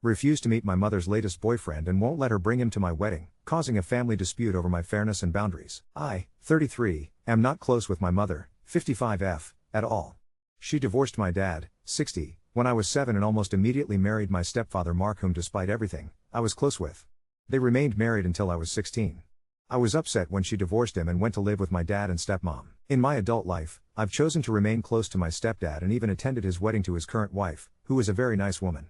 Refused to meet my mother's latest boyfriend and won't let her bring him to my wedding, causing a family dispute over my fairness and boundaries. I, 33, am not close with my mother, 55F, at all. She divorced my dad, 60, when I was 7 and almost immediately married my stepfather Mark, whom despite everything, I was close with. They remained married until I was 16. I was upset when she divorced him and went to live with my dad and stepmom. In my adult life, I've chosen to remain close to my stepdad and even attended his wedding to his current wife, who is a very nice woman.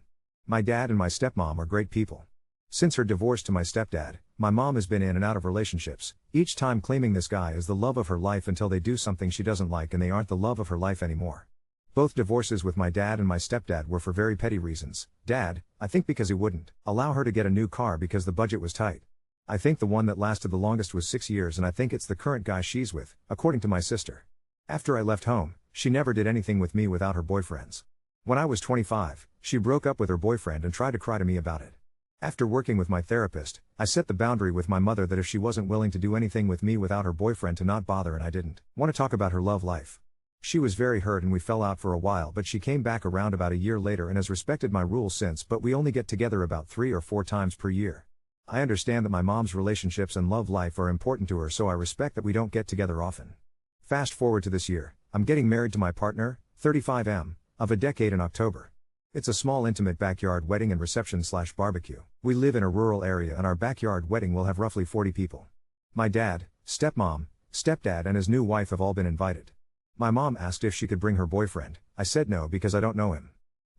My dad and my stepmom are great people. Since her divorce to my stepdad, my mom has been in and out of relationships, each time claiming this guy is the love of her life until they do something she doesn't like and they aren't the love of her life anymore. Both divorces with my dad and my stepdad were for very petty reasons. Dad, I think because he wouldn't allow her to get a new car because the budget was tight. I think the one that lasted the longest was 6 years, and I think it's the current guy she's with, according to my sister. After I left home, she never did anything with me without her boyfriends. When I was 25, she broke up with her boyfriend and tried to cry to me about it. After working with my therapist, I set the boundary with my mother that if she wasn't willing to do anything with me without her boyfriend to not bother, and I didn't want to talk about her love life. She was very hurt and we fell out for a while, but she came back around about a year later and has respected my rules since, but we only get together about 3 or 4 times per year. I understand that my mom's relationships and love life are important to her, so I respect that we don't get together often. Fast forward to this year, I'm getting married to my partner, 35M, of a decade in October. It's a small intimate backyard wedding and reception/barbecue. We live in a rural area and our backyard wedding will have roughly 40 people. My dad, stepmom, stepdad and his new wife have all been invited. My mom asked if she could bring her boyfriend. I said no because I don't know him.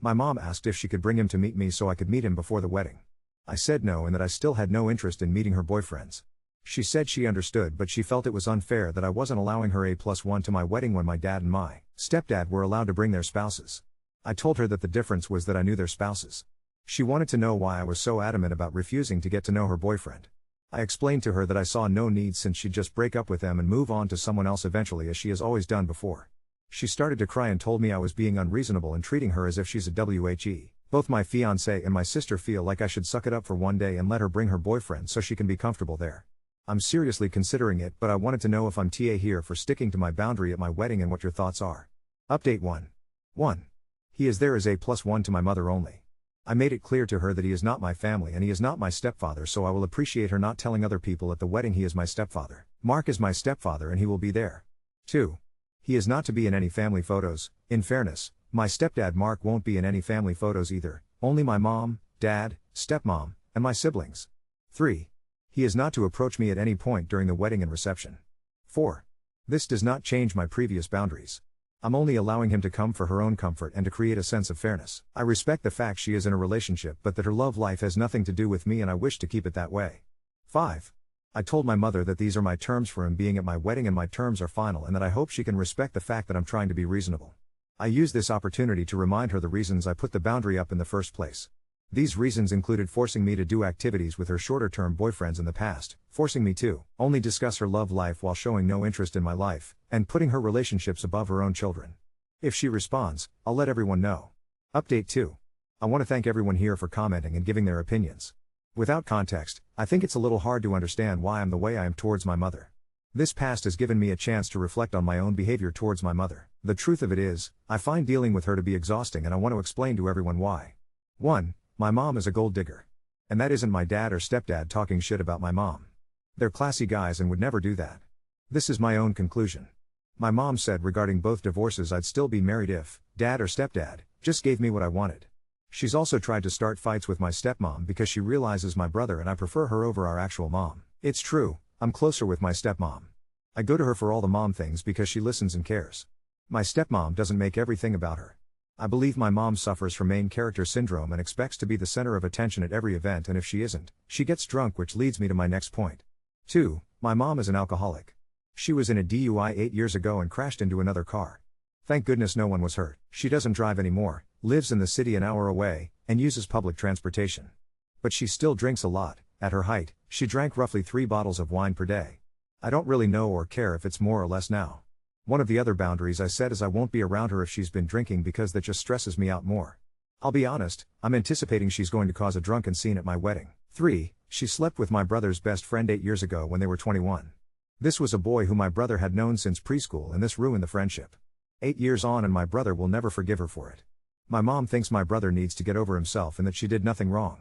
My mom asked if she could bring him to meet me so I could meet him before the wedding. I said no and that I still had no interest in meeting her boyfriends. She said she understood, but she felt it was unfair that I wasn't allowing her A+1 to my wedding when my dad and my stepdad were allowed to bring their spouses. I told her that the difference was that I knew their spouses. She wanted to know why I was so adamant about refusing to get to know her boyfriend. I explained to her that I saw no need since she'd just break up with them and move on to someone else eventually, as she has always done before. She started to cry and told me I was being unreasonable and treating her as if she's a WHE. Both my fiancé and my sister feel like I should suck it up for one day and let her bring her boyfriend so she can be comfortable there. I'm seriously considering it, but I wanted to know if I'm TA here for sticking to my boundary at my wedding and what your thoughts are. Update 1. 1. He is there as A+1 to my mother only. I made it clear to her that he is not my family and he is not my stepfather, so I will appreciate her not telling other people at the wedding he is my stepfather. Mark is my stepfather and he will be there. 2. He is not to be in any family photos. In fairness, my stepdad Mark won't be in any family photos either, only my mom, dad, stepmom, and my siblings. 3. He is not to approach me at any point during the wedding and reception. 4. This does not change my previous boundaries. I'm only allowing him to come for her own comfort and to create a sense of fairness. I respect the fact she is in a relationship, but that her love life has nothing to do with me and I wish to keep it that way. 5. I told my mother that these are my terms for him being at my wedding and my terms are final, and that I hope she can respect the fact that I'm trying to be reasonable. I use this opportunity to remind her the reasons I put the boundary up in the first place. These reasons included forcing me to do activities with her shorter-term boyfriends in the past, forcing me to only discuss her love life while showing no interest in my life, and putting her relationships above her own children. If she responds, I'll let everyone know. Update 2. I want to thank everyone here for commenting and giving their opinions. Without context, I think it's a little hard to understand why I'm the way I am towards my mother. This past has given me a chance to reflect on my own behavior towards my mother. The truth of it is, I find dealing with her to be exhausting, and I want to explain to everyone why. 1. My mom is a gold digger. And that isn't my dad or stepdad talking shit about my mom. They're classy guys and would never do that. This is my own conclusion. My mom said regarding both divorces I'd still be married if dad or stepdad just gave me what I wanted. She's also tried to start fights with my stepmom because she realizes my brother and I prefer her over our actual mom. It's true, I'm closer with my stepmom. I go to her for all the mom things because she listens and cares. My stepmom doesn't make everything about her. I believe my mom suffers from main character syndrome and expects to be the center of attention at every event, and if she isn't, she gets drunk, which leads me to my next point. 2. My mom is an alcoholic. She was in a DUI 8 years ago and crashed into another car. Thank goodness no one was hurt. She doesn't drive anymore, lives in the city an hour away, and uses public transportation. But she still drinks a lot. At her height, she drank roughly 3 bottles of wine per day. I don't really know or care if it's more or less now. One of the other boundaries I set is I won't be around her if she's been drinking because that just stresses me out more. I'll be honest, I'm anticipating she's going to cause a drunken scene at my wedding. 3. She slept with my brother's best friend 8 years ago when they were 21. This was a boy who my brother had known since preschool, and this ruined the friendship. 8 years on and my brother will never forgive her for it. My mom thinks my brother needs to get over himself and that she did nothing wrong.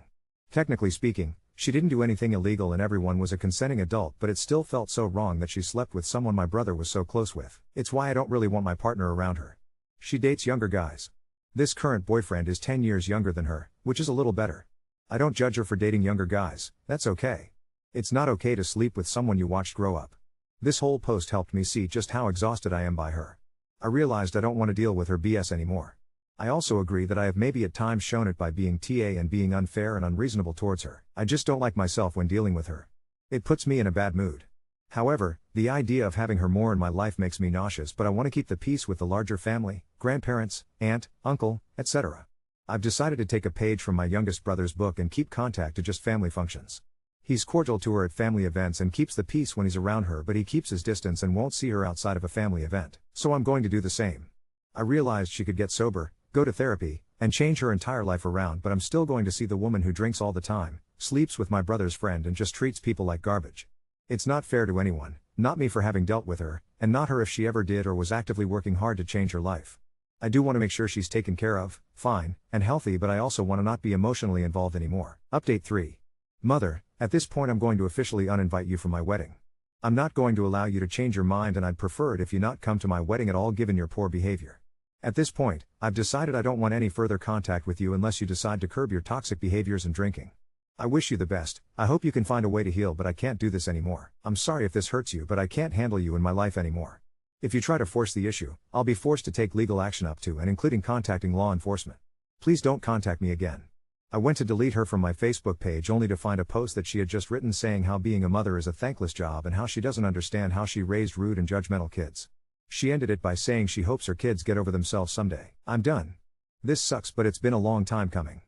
Technically speaking, she didn't do anything illegal and everyone was a consenting adult, but it still felt so wrong that she slept with someone my brother was so close with. It's why I don't really want my partner around her. She dates younger guys. This current boyfriend is 10 years younger than her, which is a little better. I don't judge her for dating younger guys, that's okay. It's not okay to sleep with someone you watched grow up. This whole post helped me see just how exhausted I am by her. I realized I don't want to deal with her BS anymore. I also agree that I have maybe at times shown it by being TA and being unfair and unreasonable towards her. I just don't like myself when dealing with her. It puts me in a bad mood. However, the idea of having her more in my life makes me nauseous, but I want to keep the peace with the larger family, grandparents, aunt, uncle, etc. I've decided to take a page from my youngest brother's book and keep contact to just family functions. He's cordial to her at family events and keeps the peace when he's around her, but he keeps his distance and won't see her outside of a family event. So I'm going to do the same. I realized she could get sober, go to therapy, and change her entire life around, but I'm still going to see the woman who drinks all the time, sleeps with my brother's friend and just treats people like garbage. It's not fair to anyone, not me for having dealt with her, and not her if she ever did or was actively working hard to change her life. I do want to make sure she's taken care of, fine, and healthy, but I also want to not be emotionally involved anymore. Update 3. Mother, at this point I'm going to officially uninvite you from my wedding. I'm not going to allow you to change your mind, and I'd prefer it if you not come to my wedding at all given your poor behavior. At this point, I've decided I don't want any further contact with you unless you decide to curb your toxic behaviors and drinking. I wish you the best. I hope you can find a way to heal, but I can't do this anymore. I'm sorry if this hurts you, but I can't handle you in my life anymore. If you try to force the issue, I'll be forced to take legal action up to and including contacting law enforcement. Please don't contact me again. I went to delete her from my Facebook page only to find a post that she had just written saying how being a mother is a thankless job and how she doesn't understand how she raised rude and judgmental kids. She ended it by saying she hopes her kids get over themselves someday. I'm done. This sucks, but it's been a long time coming.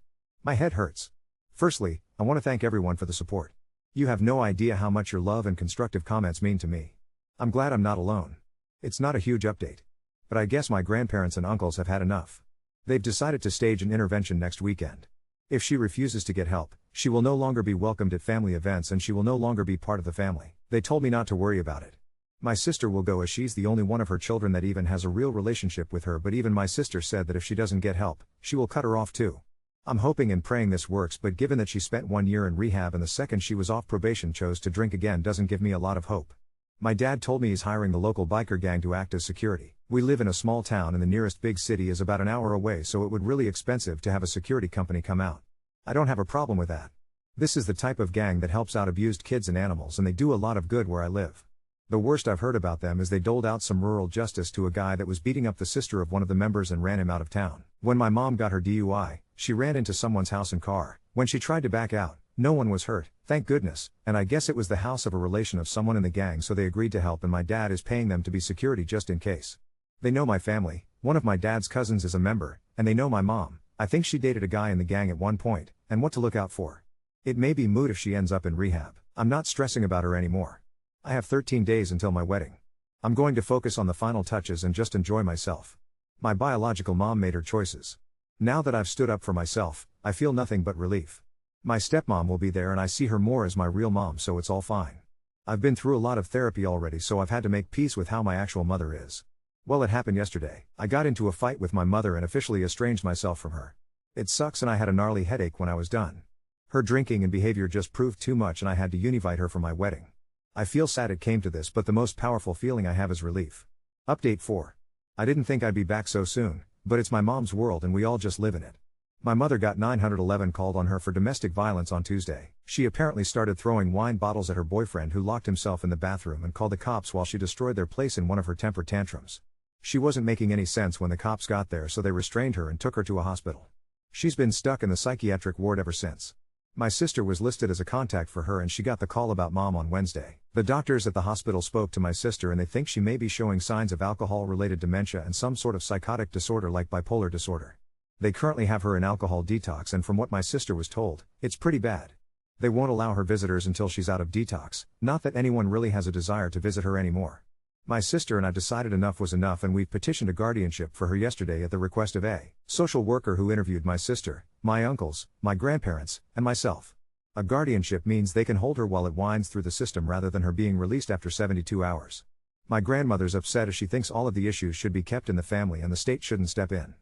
My head hurts. Firstly, I want to thank everyone for the support. You have no idea how much your love and constructive comments mean to me. I'm glad I'm not alone. It's not a huge update. But I guess my grandparents and uncles have had enough. They've decided to stage an intervention next weekend. If she refuses to get help, she will no longer be welcomed at family events and she will no longer be part of the family. They told me not to worry about it. My sister will go as she's the only one of her children that even has a real relationship with her, but even my sister said that if she doesn't get help, she will cut her off too. I'm hoping and praying this works, but given that she spent 1 year in rehab and the second she was off probation chose to drink again doesn't give me a lot of hope. My dad told me he's hiring the local biker gang to act as security. We live in a small town and the nearest big city is about an hour away, so it would really expensive to have a security company come out. I don't have a problem with that. This is the type of gang that helps out abused kids and animals, and they do a lot of good where I live. The worst I've heard about them is they doled out some rural justice to a guy that was beating up the sister of one of the members and ran him out of town. When my mom got her DUI, she ran into someone's house and car. When she tried to back out, no one was hurt, thank goodness, and I guess it was the house of a relation of someone in the gang, so they agreed to help, and my dad is paying them to be security just in case. They know my family, one of my dad's cousins is a member, and they know my mom. I think she dated a guy in the gang at one point, and what to look out for. It may be moot if she ends up in rehab. I'm not stressing about her anymore. I have 13 days until my wedding. I'm going to focus on the final touches and just enjoy myself. My biological mom made her choices. Now that I've stood up for myself, I feel nothing but relief. My stepmom will be there and I see her more as my real mom, so it's all fine. I've been through a lot of therapy already, so I've had to make peace with how my actual mother is. Well, it happened yesterday. I got into a fight with my mother and officially estranged myself from her. It sucks and I had a gnarly headache when I was done. Her drinking and behavior just proved too much and I had to univite her for my wedding. I feel sad it came to this, but the most powerful feeling I have is relief. Update 4. I didn't think I'd be back so soon, but it's my mom's world and we all just live in it. My mother got 911 called on her for domestic violence on Tuesday. She apparently started throwing wine bottles at her boyfriend, who locked himself in the bathroom, and called the cops while she destroyed their place in one of her temper tantrums. She wasn't making any sense when the cops got there, so they restrained her and took her to a hospital. She's been stuck in the psychiatric ward ever since. My sister was listed as a contact for her and she got the call about mom on Wednesday. The doctors at the hospital spoke to my sister and they think she may be showing signs of alcohol-related dementia and some sort of psychotic disorder like bipolar disorder. They currently have her in alcohol detox, and from what my sister was told, it's pretty bad. They won't allow her visitors until she's out of detox, not that anyone really has a desire to visit her anymore. My sister and I decided enough was enough and we've petitioned a guardianship for her yesterday at the request of a social worker who interviewed my sister, my uncles, my grandparents, and myself. A guardianship means they can hold her while it winds through the system rather than her being released after 72 hours. My grandmother's upset as she thinks all of the issues should be kept in the family and the state shouldn't step in.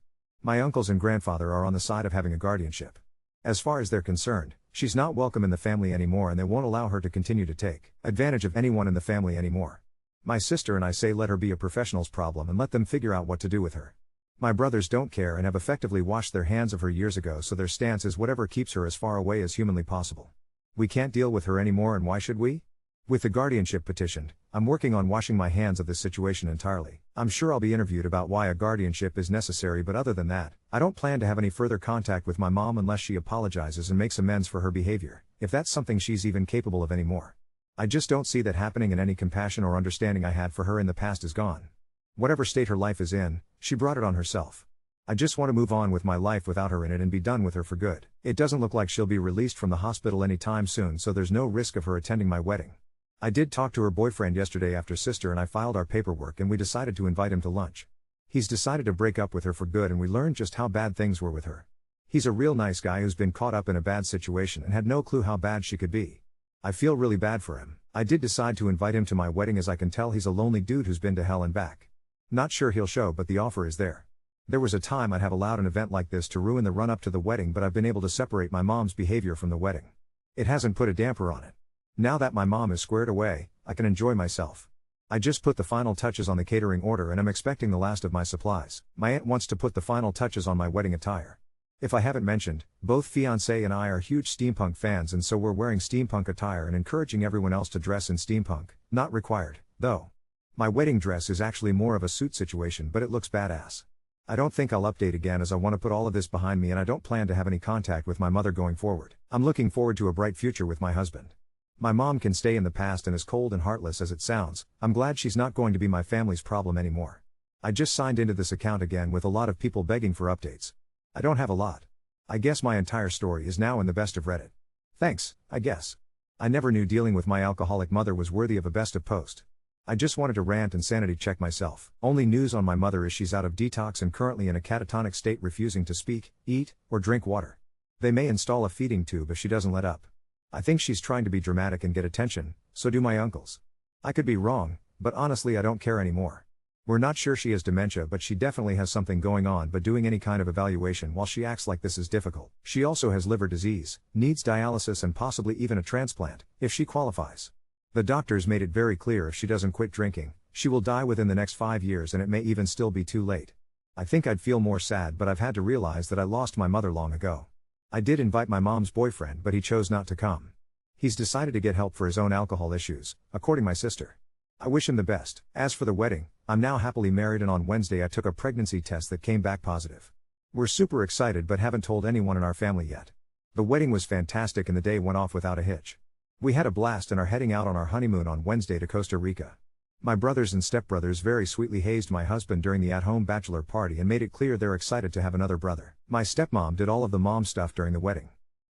My uncles and grandfather are on the side of having a guardianship. As far as they're concerned, she's not welcome in the family anymore and they won't allow her to continue to take advantage of anyone in the family anymore. My sister and I say let her be a professional's problem and let them figure out what to do with her. My brothers don't care and have effectively washed their hands of her years ago, so their stance is whatever keeps her as far away as humanly possible. We can't deal with her anymore, and why should we? With the guardianship petitioned, I'm working on washing my hands of this situation entirely. I'm sure I'll be interviewed about why a guardianship is necessary, but other than that, I don't plan to have any further contact with my mom unless she apologizes and makes amends for her behavior, if that's something she's even capable of anymore. I just don't see that happening, and any compassion or understanding I had for her in the past is gone. Whatever state her life is in, she brought it on herself. I just want to move on with my life without her in it and be done with her for good. It doesn't look like she'll be released from the hospital anytime soon, so there's no risk of her attending my wedding. I did talk to her boyfriend yesterday after sister and I filed our paperwork, and we decided to invite him to lunch. He's decided to break up with her for good, and we learned just how bad things were with her. He's a real nice guy who's been caught up in a bad situation and had no clue how bad she could be. I feel really bad for him. I did decide to invite him to my wedding, as I can tell he's a lonely dude who's been to hell and back. Not sure he'll show, but the offer is there. There was a time I'd have allowed an event like this to ruin the run-up to the wedding, but I've been able to separate my mom's behavior from the wedding. It hasn't put a damper on it. Now that my mom is squared away, I can enjoy myself. I just put the final touches on the catering order and I'm expecting the last of my supplies. My aunt wants to put the final touches on my wedding attire. If I haven't mentioned, both fiancé and I are huge steampunk fans, and so we're wearing steampunk attire and encouraging everyone else to dress in steampunk. Not required, though. My wedding dress is actually more of a suit situation, but it looks badass. I don't think I'll update again, as I want to put all of this behind me and I don't plan to have any contact with my mother going forward. I'm looking forward to a bright future with my husband. My mom can stay in the past, and as cold and heartless as it sounds, I'm glad she's not going to be my family's problem anymore. I just signed into this account again with a lot of people begging for updates. I don't have a lot. I guess my entire story is now in the best of Reddit. Thanks, I guess. I never knew dealing with my alcoholic mother was worthy of a best of post. I just wanted to rant and sanity check myself. Only news on my mother is she's out of detox and currently in a catatonic state, refusing to speak, eat, or drink water. They may install a feeding tube if she doesn't let up. I think she's trying to be dramatic and get attention, so do my uncles. I could be wrong, but honestly I don't care anymore. We're not sure she has dementia, but she definitely has something going on, but doing any kind of evaluation while she acts like this is difficult. She also has liver disease, needs dialysis and possibly even a transplant, if she qualifies. The doctors made it very clear if she doesn't quit drinking, she will die within the next 5 years, and it may even still be too late. I think I'd feel more sad, but I've had to realize that I lost my mother long ago. I did invite my mom's boyfriend, but he chose not to come. He's decided to get help for his own alcohol issues, according to my sister. I wish him the best. As for the wedding, I'm now happily married, and on Wednesday I took a pregnancy test that came back positive. We're super excited but haven't told anyone in our family yet. The wedding was fantastic and the day went off without a hitch. We had a blast and are heading out on our honeymoon on Wednesday to Costa Rica. My brothers and stepbrothers very sweetly hazed my husband during the at-home bachelor party and made it clear they're excited to have another brother. My stepmom did all of the mom stuff during the wedding.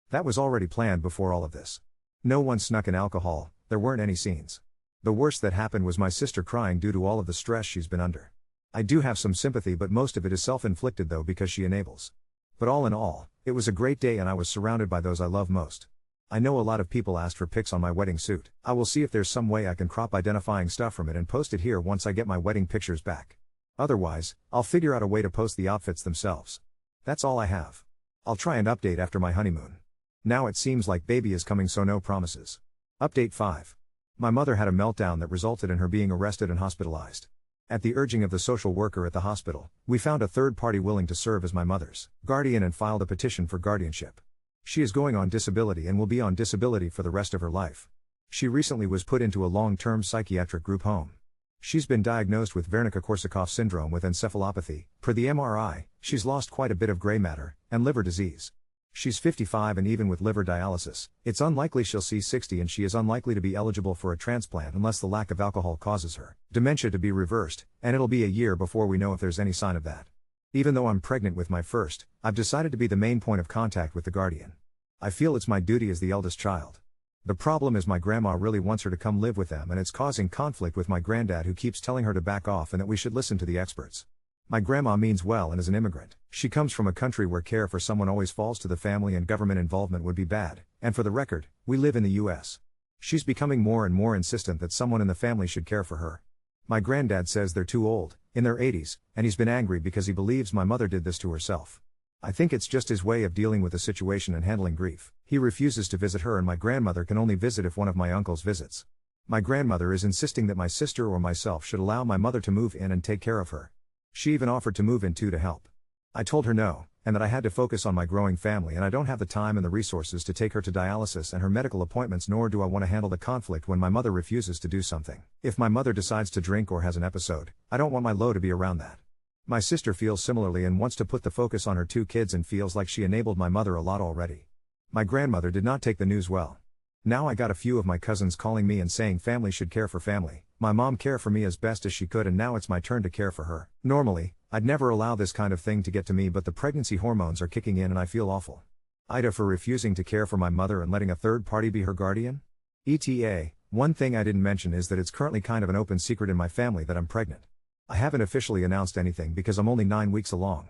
That was already planned before all of this. No one snuck in alcohol, there weren't any scenes. The worst that happened was my sister crying due to all of the stress she's been under. I do have some sympathy, but most of it is self-inflicted though, because she enables. But all in all, it was a great day and I was surrounded by those I love most. I know a lot of people asked for pics on my wedding suit. I will see if there's some way I can crop identifying stuff from it and post it here once I get my wedding pictures back. Otherwise, I'll figure out a way to post the outfits themselves. That's all I have. I'll try and update after my honeymoon. Now it seems like baby is coming, so no promises. Update 5. My mother had a meltdown that resulted in her being arrested and hospitalized. At the urging of the social worker at the hospital, we found a third party willing to serve as my mother's guardian and filed a petition for guardianship. She is going on disability and will be on disability for the rest of her life. She recently was put into a long-term psychiatric group home. She's been diagnosed with Wernicke-Korsakoff syndrome with encephalopathy. Per the MRI, she's lost quite a bit of gray matter, and liver disease. She's 55 and even with liver dialysis, it's unlikely she'll see 60, and she is unlikely to be eligible for a transplant unless the lack of alcohol causes her dementia to be reversed, and it'll be a year before we know if there's any sign of that. Even though I'm pregnant with my first, I've decided to be the main point of contact with the guardian. I feel it's my duty as the eldest child. The problem is my grandma really wants her to come live with them, and it's causing conflict with my granddad, who keeps telling her to back off and that we should listen to the experts. My grandma means well and is an immigrant. She comes from a country where care for someone always falls to the family and government involvement would be bad, and for the record, we live in the US. She's becoming more and more insistent that someone in the family should care for her. My granddad says they're too old, in their 80s, and he's been angry because he believes my mother did this to herself. I think it's just his way of dealing with the situation and handling grief. He refuses to visit her, and my grandmother can only visit if one of my uncles visits. My grandmother is insisting that my sister or myself should allow my mother to move in and take care of her. She even offered to move in too to help. I told her no, and that I had to focus on my growing family, and I don't have the time and the resources to take her to dialysis and her medical appointments, nor do I want to handle the conflict when my mother refuses to do something. If my mother decides to drink or has an episode, I don't want my low to be around that. My sister feels similarly and wants to put the focus on her 2 kids and feels like she enabled my mother a lot already. My grandmother did not take the news well. Now I got a few of my cousins calling me and saying family should care for family. My mom cared for me as best as she could, and now it's my turn to care for her. Normally, I'd never allow this kind of thing to get to me, but the pregnancy hormones are kicking in and I feel awful. Ida for refusing to care for my mother and letting a third party be her guardian. ETA, one thing I didn't mention is that it's currently kind of an open secret in my family that I'm pregnant. I haven't officially announced anything because I'm only 9 weeks along.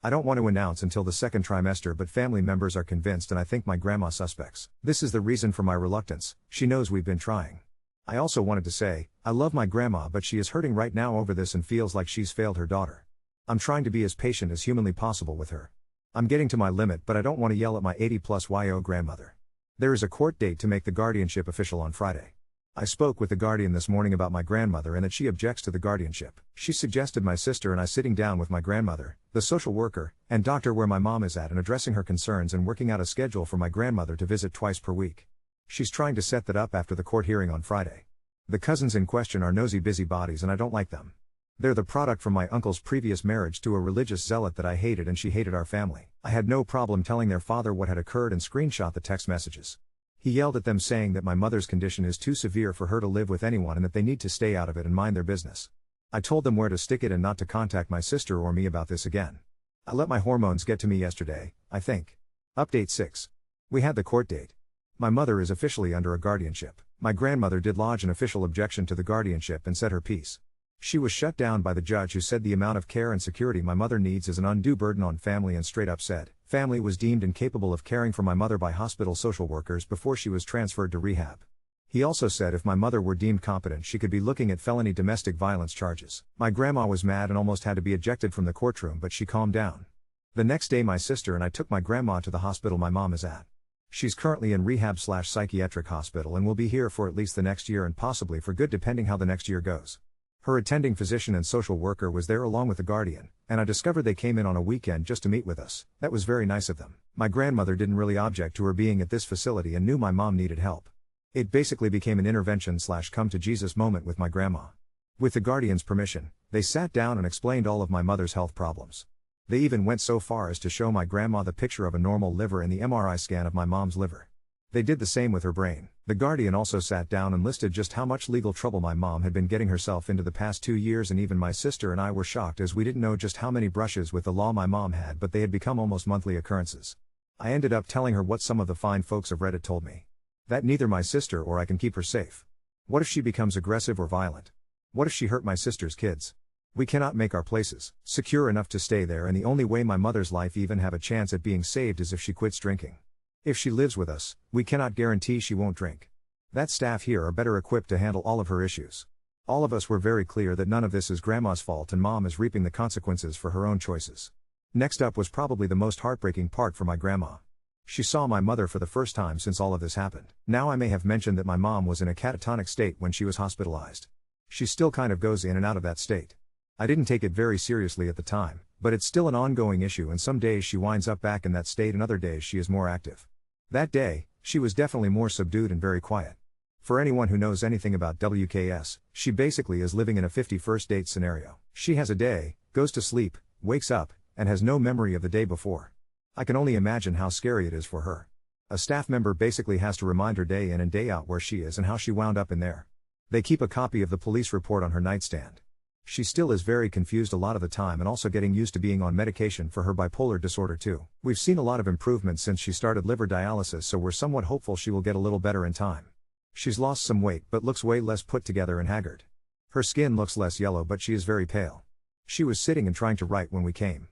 I don't want to announce until the 2nd trimester, but family members are convinced, and I think my grandma suspects. This is the reason for my reluctance. She knows we've been trying. I also wanted to say, I love my grandma, but she is hurting right now over this and feels like she's failed her daughter. I'm trying to be as patient as humanly possible with her. I'm getting to my limit, but I don't want to yell at my 80+ YO grandmother. There is a court date to make the guardianship official on Friday. I spoke with the guardian this morning about my grandmother and that she objects to the guardianship. She suggested my sister and I sitting down with my grandmother, the social worker, and doctor where my mom is at, and addressing her concerns and working out a schedule for my grandmother to visit twice per week. She's trying to set that up after the court hearing on Friday. The cousins in question are nosy busybodies and I don't like them. They're the product from my uncle's previous marriage to a religious zealot that I hated, and she hated our family. I had no problem telling their father what had occurred and screenshot the text messages. He yelled at them saying that my mother's condition is too severe for her to live with anyone and that they need to stay out of it and mind their business. I told them where to stick it and not to contact my sister or me about this again. I let my hormones get to me yesterday, I think. Update 6. We had the court date. My mother is officially under a guardianship. My grandmother did lodge an official objection to the guardianship and said her piece. She was shut down by the judge, who said the amount of care and security my mother needs is an undue burden on family, and straight up said, family was deemed incapable of caring for my mother by hospital social workers before she was transferred to rehab. He also said if my mother were deemed competent, she could be looking at felony domestic violence charges. My grandma was mad and almost had to be ejected from the courtroom, but she calmed down. The next day my sister and I took my grandma to the hospital my mom is at. She's currently in rehab/psychiatric hospital and will be here for at least the next year and possibly for good depending how the next year goes. Her attending physician and social worker was there along with the guardian, and I discovered they came in on a weekend just to meet with us. That was very nice of them. My grandmother didn't really object to her being at this facility and knew my mom needed help. It basically became an intervention/come to Jesus moment with my grandma. With the guardian's permission, they sat down and explained all of my mother's health problems. They even went so far as to show my grandma the picture of a normal liver and the MRI scan of my mom's liver. They did the same with her brain. The guardian also sat down and listed just how much legal trouble my mom had been getting herself into the past 2 years, and even my sister and I were shocked as we didn't know just how many brushes with the law my mom had, but they had become almost monthly occurrences. I ended up telling her what some of the fine folks of Reddit told me. That neither my sister or I can keep her safe. What if she becomes aggressive or violent? What if she hurt my sister's kids? We cannot make our places secure enough to stay there, and the only way my mother's life even have a chance at being saved is if she quits drinking. If she lives with us, we cannot guarantee she won't drink. That staff here are better equipped to handle all of her issues. All of us were very clear that none of this is grandma's fault and mom is reaping the consequences for her own choices. Next up was probably the most heartbreaking part for my grandma. She saw my mother for the first time since all of this happened. Now I may have mentioned that my mom was in a catatonic state when she was hospitalized. She still kind of goes in and out of that state. I didn't take it very seriously at the time, but it's still an ongoing issue, and some days she winds up back in that state and other days she is more active. That day, she was definitely more subdued and very quiet. For anyone who knows anything about WKS, she basically is living in a 51st date scenario. She has a day, goes to sleep, wakes up, and has no memory of the day before. I can only imagine how scary it is for her. A staff member basically has to remind her day in and day out where she is and how she wound up in there. They keep a copy of the police report on her nightstand. She still is very confused a lot of the time and also getting used to being on medication for her bipolar disorder too. We've seen a lot of improvement since she started liver dialysis, so we're somewhat hopeful she will get a little better in time. She's lost some weight but looks way less put together and haggard. Her skin looks less yellow but she is very pale. She was sitting and trying to write when we came.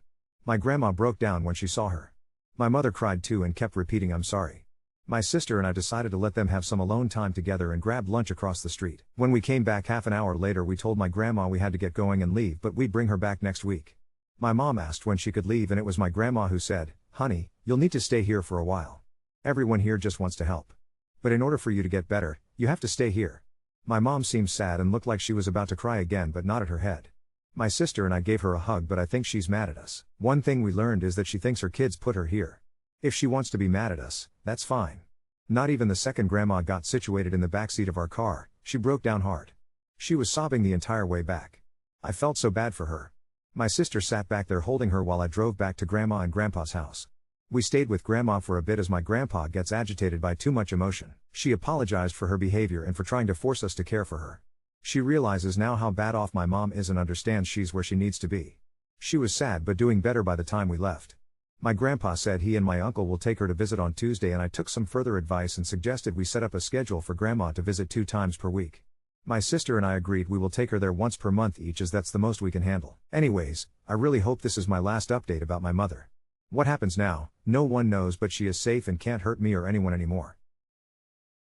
My grandma broke down when she saw her. My mother cried too and kept repeating "I'm sorry." My sister and I decided to let them have some alone time together and grabbed lunch across the street. When we came back half an hour later, we told my grandma we had to get going and leave, but we'd bring her back next week. My mom asked when she could leave, and it was my grandma who said, "Honey, you'll need to stay here for a while. Everyone here just wants to help. But in order for you to get better, you have to stay here." My mom seemed sad and looked like she was about to cry again, but nodded her head. My sister and I gave her a hug, but I think she's mad at us. One thing we learned is that she thinks her kids put her here. If she wants to be mad at us, that's fine. Not even the second grandma got situated in the backseat of our car, she broke down hard. She was sobbing the entire way back. I felt so bad for her. My sister sat back there holding her while I drove back to Grandma and Grandpa's house. We stayed with Grandma for a bit as my grandpa gets agitated by too much emotion. She apologized for her behavior and for trying to force us to care for her. She realizes now how bad off my mom is and understands she's where she needs to be. She was sad but doing better by the time we left. My grandpa said he and my uncle will take her to visit on Tuesday, and I took some further advice and suggested we set up a schedule for Grandma to visit 2 times per week. My sister and I agreed we will take her there once per month each, as that's the most we can handle. Anyways, I really hope this is my last update about my mother. What happens now, no one knows, but she is safe and can't hurt me or anyone anymore.